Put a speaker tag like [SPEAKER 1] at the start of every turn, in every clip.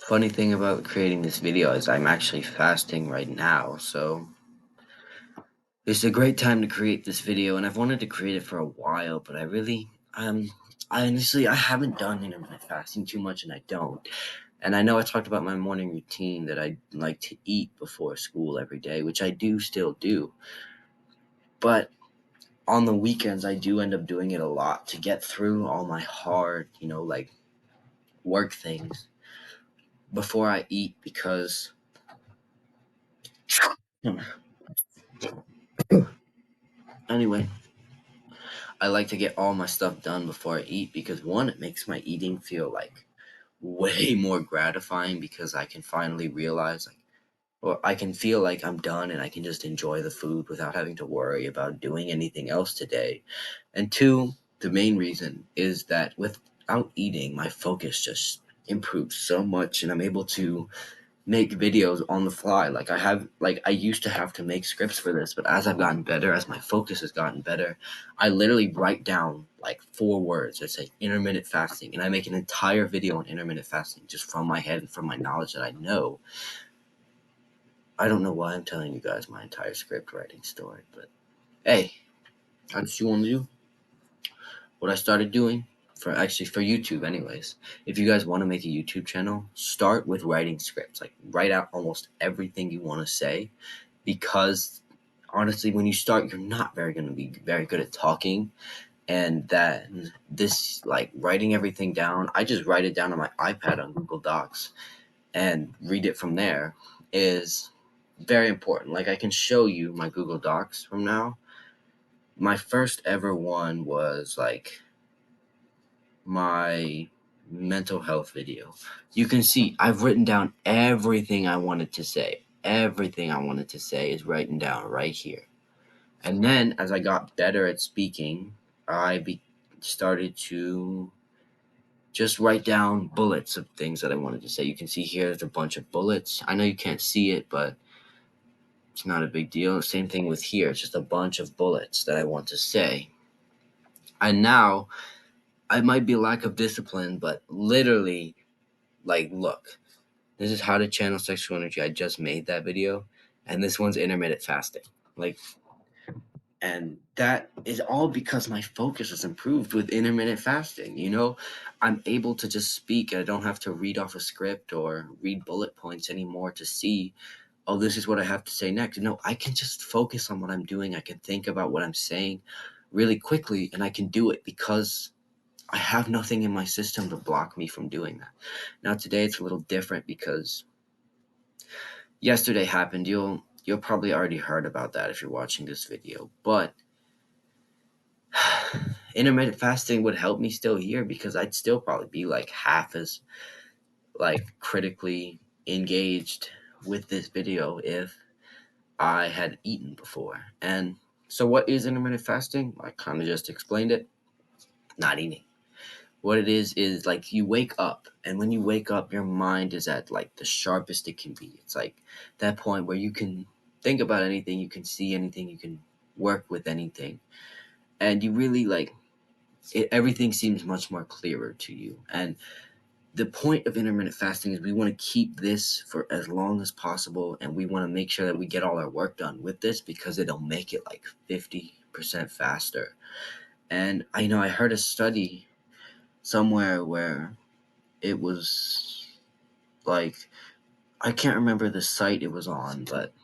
[SPEAKER 1] Funny thing about creating this video is I'm actually fasting right now, so it's a great time to create this video, and I've wanted to create it for a while, but I honestly, I haven't done intermittent fasting too much, and I don't. And I know I talked about my morning routine that I like to eat before school every day, which I do still do. But on the weekends, I do end up doing it a lot to get through all my hard, like work things before I eat because anyway, I like to get all my stuff done before I eat because one, it makes my eating feel like way more gratifying because I can finally realize or I can feel like I'm done and I can just enjoy the food without having to worry about doing anything else today. And two, the main reason is that without eating, my focus just improves so much and I'm able to make videos on the fly. I used to have to make scripts for this, but as I've gotten better, as my focus has gotten better, I literally write down like 4 words that say intermittent fasting, and I make an entire video on intermittent fasting just from my head and from my knowledge that I know. I don't know why I'm telling you guys my entire script writing story, but hey, that's what you want to do. What I started doing for YouTube anyways. If you guys want to make a YouTube channel, start with writing scripts. Like write out almost everything you want to say because honestly when you start you're not very going to be very good at talking, and that this like writing everything down, I just write it down on my iPad on Google Docs and read it from there is very important. Like I can show you my Google Docs from now. My first ever one was like my mental health video. You can see I've written down everything I wanted to say. Everything I wanted to say is written down right here. And then as I got better at speaking, started to just write down bullets of things that I wanted to say. You can see here there's a bunch of bullets. I know you can't see it, but it's not a big deal. Same thing with here. It's just a bunch of bullets that I want to say. And now I might be a lack of discipline, but literally, like, look, this is how to channel sexual energy. I just made that video, and this one's intermittent fasting. Like, and that is all because my focus has improved with intermittent fasting. I'm able to just speak. I don't have to read off a script or read bullet points anymore to see, oh, this is what I have to say next. No, I can just focus on what I'm doing. I can think about what I'm saying really quickly, and I can do it because I have nothing in my system to block me from doing that. Now today it's a little different because yesterday happened. You'll probably already heard about that if you're watching this video, but intermittent fasting would help me still here because I'd still probably be like half as like critically engaged with this video if I had eaten before. And so what is intermittent fasting? I kind of just explained it. Not eating. What it is like you wake up, and when you wake up your mind is at like the sharpest it can be. It's like that point where you can think about anything, you can see anything, you can work with anything, and you really like everything seems much more clearer to you. And the point of intermittent fasting is we want to keep this for as long as possible, and we want to make sure that we get all our work done with this because it'll make it like 50% faster. And I know I heard a study somewhere where it was like, I can't remember the site it was on, but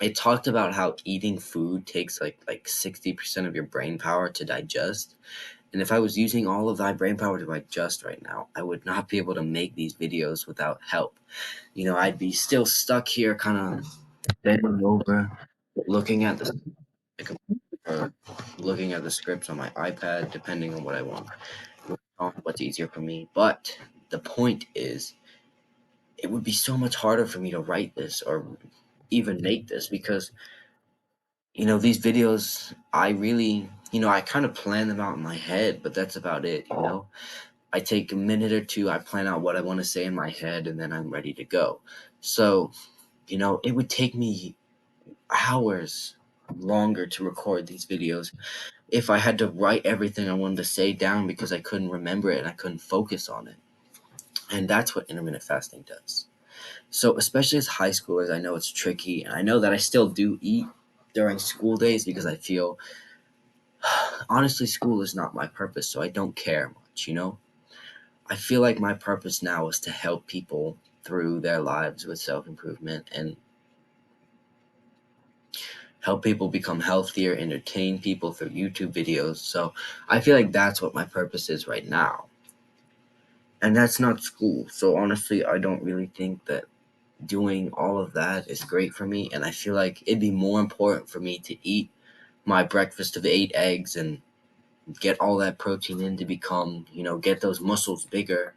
[SPEAKER 1] it talked about how eating food takes like 60% of your brain power to digest. And if I was using all of that brain power to digest right now, I would not be able to make these videos without help. I'd be still stuck here, kind of bending over, looking at the uh, looking at the scripts on my iPad, depending on what I want, what's easier for me. But the point is, it would be so much harder for me to write this or even make this because these videos, I really, I kind of plan them out in my head, but that's about it. I take a minute or two, I plan out what I want to say in my head, and then I'm ready to go. So, it would take me hours longer to record these videos if I had to write everything I wanted to say down because I couldn't remember it and I couldn't focus on it. And that's what intermittent fasting does. So, especially as high schoolers, I know it's tricky, and I know that I still do eat during school days because I feel honestly, school is not my purpose, so I don't care much. I feel like my purpose now is to help people through their lives with self improvement and help people become healthier, entertain people through YouTube videos. So I feel like that's what my purpose is right now. And that's not school. So honestly, I don't really think that doing all of that is great for me. And I feel like it'd be more important for me to eat my breakfast of 8 eggs and get all that protein in to become, get those muscles bigger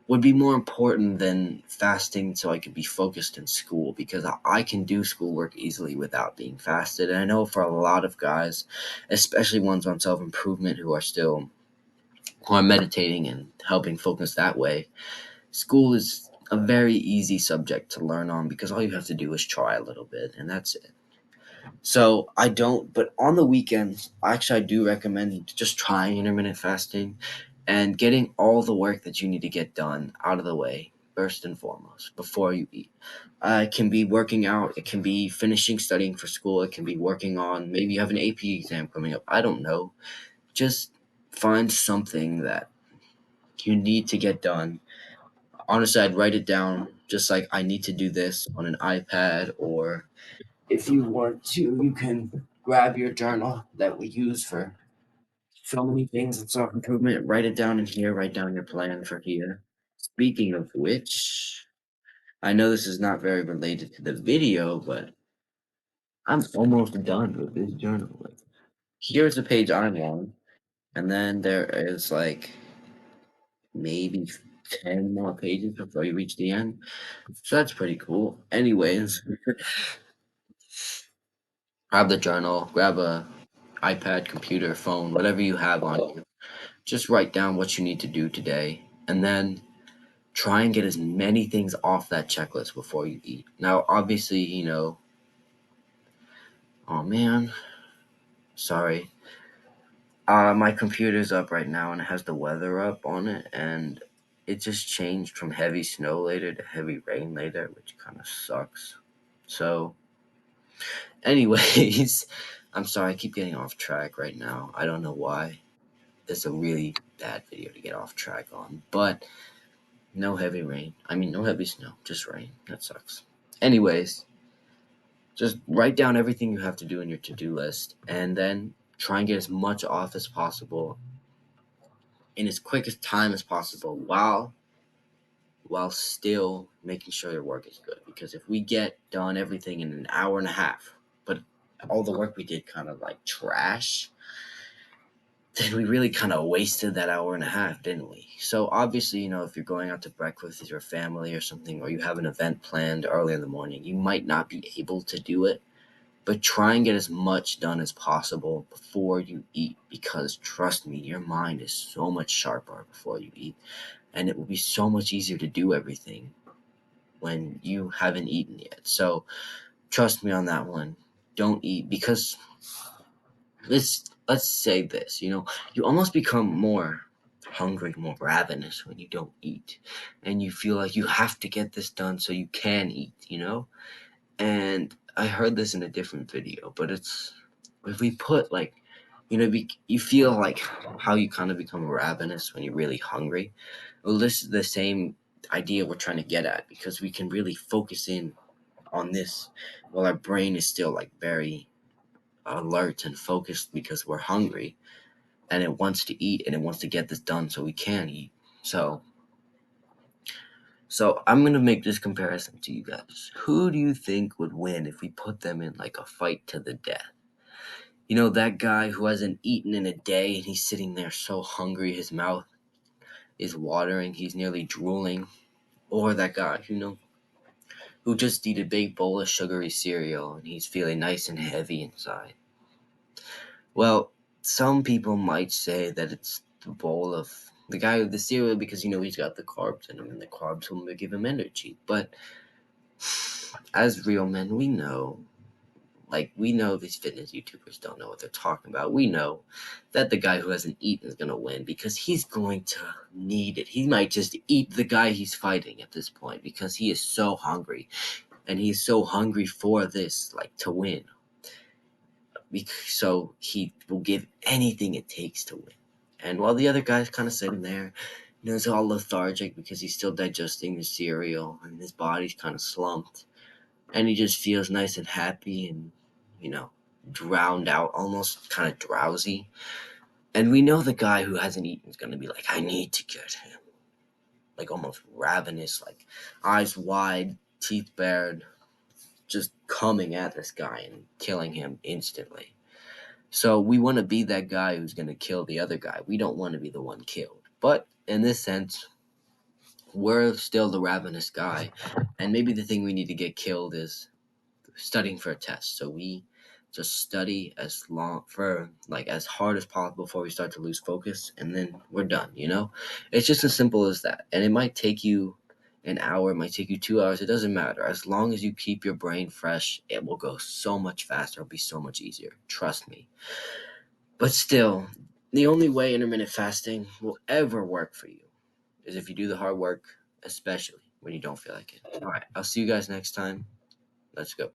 [SPEAKER 1] would be more important than fasting so I could be focused in school because I can do schoolwork easily without being fasted. And I know for a lot of guys, especially ones on self improvement who are meditating and helping focus that way, school is a very easy subject to learn on because all you have to do is try a little bit and that's it. So I don't, but on the weekends, actually, I do recommend just trying intermittent fasting and getting all the work that you need to get done out of the way first and foremost before you eat. It can be working out, it can be finishing studying for school, it can be working on maybe you have an AP exam coming up. I don't know. Just find something that you need to get done. Honestly, I'd write it down just like I need to do this on an iPad, or if you want to, you can grab your journal that we use for so many things in self improvement, write it down in here, write down your plan for here. Speaking of which, I know this is not very related to the video, but I'm almost done with this journal. Like, here's the page I'm on, and then there is like maybe 10 more pages before you reach the end. So that's pretty cool. Anyways, grab the journal, grab a iPad, computer, phone, whatever you have on you. Just write down what you need to do today, and then try and get as many things off that checklist before you eat. Now, obviously, oh man, sorry. My computer's up right now and it has the weather up on it, and it just changed from heavy snow later to heavy rain later, which kind of sucks. So, anyways, I'm sorry, I keep getting off track right now. I don't know why. It's a really bad video to get off track on, but no heavy rain. I mean, no heavy snow, just rain. That sucks. Anyways, just write down everything you have to do in your to-do list and then try and get as much off as possible in as quick as time as possible while still making sure your work is good. Because if we get done everything in an hour and a half, but all the work we did kind of like trash, then we really kind of wasted that hour and a half, didn't we? So obviously, if you're going out to breakfast with your family or something, or you have an event planned early in the morning, you might not be able to do it, but try and get as much done as possible before you eat, because trust me, your mind is so much sharper before you eat, and it will be so much easier to do everything when you haven't eaten yet. So trust me on that one. Don't eat, because let's say this, you almost become more hungry, more ravenous when you don't eat, and you feel like you have to get this done so you can eat. And I heard this in a different video, but it's if we put like, you feel like how you kind of become ravenous when you're really hungry. Well, this is the same idea we're trying to get at, because we can really focus in on this while our brain is still like very alert and focused because we're hungry and it wants to eat and it wants to get this done so we can eat. So I'm gonna make this comparison to you guys. Who do you think would win if we put them in like a fight to the death? That guy who hasn't eaten in a day and he's sitting there so hungry, his mouth is watering, he's nearly drooling. Or that guy, who just eat a big bowl of sugary cereal and he's feeling nice and heavy inside. Well, some people might say that it's the guy with the cereal, because he's got the carbs in him and the carbs will give him energy. But as real men, we know Like, we know these fitness YouTubers don't know what they're talking about. We know that the guy who hasn't eaten is going to win because he's going to need it. He might just eat the guy he's fighting at this point because he is so hungry, and he's so hungry for this, like, to win. So he will give anything it takes to win. And while the other guy's kind of sitting there, he's all lethargic because he's still digesting the cereal and his body's kind of slumped. And he just feels nice and happy and, you know, drowned out, almost kind of drowsy. And we know the guy who hasn't eaten is going to be like, I need to get him. Like, almost ravenous, like eyes wide, teeth bared, just coming at this guy and killing him instantly. So we want to be that guy who's going to kill the other guy. We don't want to be the one killed. But in this sense, we're still the ravenous guy. And maybe the thing we need to get killed is studying for a test. So we just study as hard as possible before we start to lose focus, and then we're done, It's just as simple as that. And it might take you an hour, it might take you 2 hours, it doesn't matter. As long as you keep your brain fresh, it will go so much faster, it'll be so much easier. Trust me. But still, the only way intermittent fasting will ever work for you is if you do the hard work, especially when you don't feel like it. All right, I'll see you guys next time. Let's go.